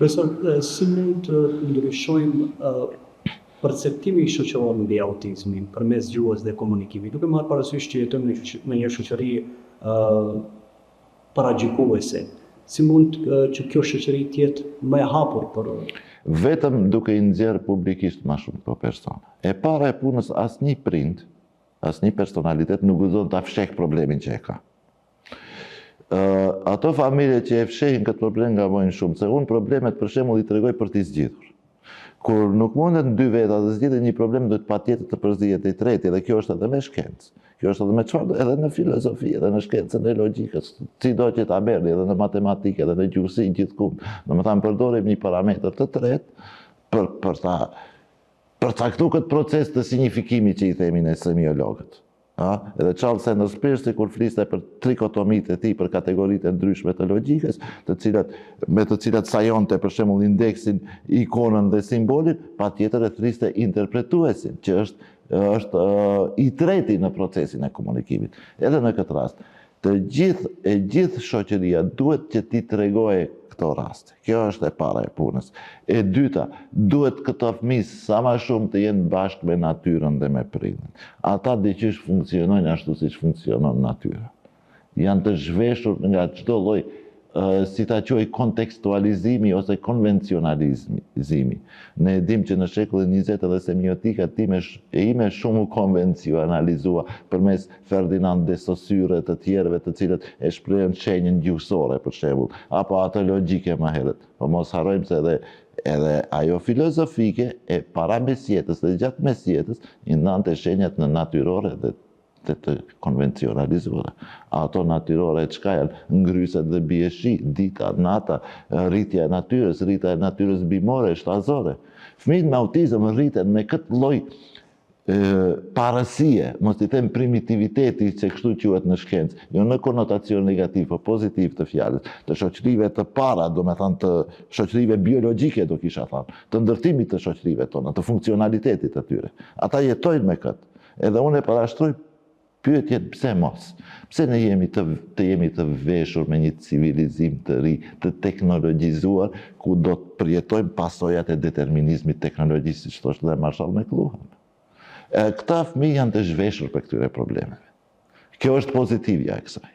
Profesor, si mund të ndryshojmë perceptimin shoqëror mbi autizmin përmes gjuhës dhe komunikimit, duke marrë parasysh që jetojmë në një shoqëri paragjykuese. Si mund që kjo shoqëri të jetë më e hapur për vetëm duke i nxjerrë publikisht më shumë këto persona. E para e punës, asnjë prind, asnjë personalitet nuk guxon ta fsheh problemin që e ka. Ato familje që e fshehin këtë problem gabojnë shumë, se unë problemet për shembull i tregoj për t'i zgjidhur. Kur nuk mundet dy veta të zgjidhin një problem, duhet patjetër të përzihet i treti, dhe kjo është edhe me shkencë. Kjo është edhe me çfarë, edhe në filozofi, edhe në shkencën e logjikës, sido që ta merrni, edhe në matematikë, edhe në gjuhësi gjithkund. Domethënë përdorim një parametër të tretë për caktuar këtë proces të signifikimit që i themi ne semiologët. Edhe Charles Sanders Peirce, kur fliste për trikotomitë e tij, për kategoritë e ndryshme të logjikës, me të cilat sajonte për shembull indeksin, ikonën dhe simbolin, patjetër e thriste interpretuesin, që është i treti në procesin e komunikimit. Edhe në këtë rast, gjithë shoqëria duhet që ti tregojë këto raste. Kjo është e para e punës. E dyta, duhet këto fëmijë sa më shumë të jenë bashkë me natyrën dhe me prindin. Ata diqysh funksionojnë ashtu siç funksionon natyra. Janë të zhveshur nga çdo lloj, si ta quaj, kontekstualizimi ose konvencionalizimi. Ne e dim që në shekullin 20 edhe semiotika ime shumë u konvencionalizua përmes Ferdinand de Saussure të tjerëve të cilët e shprehen shenjën gjuhësore për shembull, apo ato logjike më herët. Po mos harrojmë se edhe ajo filozofike e para mesjetës dhe gjatë mesjetës i ndante shenjat në natyrore dhe të konvencionalizuara. Ato natyrore çka janë? Ngryset dhe bie shi, dita, nata, rritja e natyrës bimore, shtazore. Fëmijët me autizëm rriten me këtë lloj parësie, mos i them primitiviteti që kështu quhet në shkencë, jo në konotacion negativ, po pozitiv të fjalës, të shoqërive të para, domethënë të shoqërive biologjike, do kisha thënë, të ndërtimit të shoqërive tona, të funksionalitetit të tyre. Ata jetojnë me këtë. Edhe unë e parashtroj pyetjen pse mos? Pse ne jemi të veshur me një civilizim të ri, të teknologjizuar, ku do të përjetojmë pasojat e determinizmit teknologjisë, siç thoshte dhe Marshall McLuhan. Këta fëmijë janë të zhveshur për këtyre problemeve. Kjo është pozitivja e kësaj.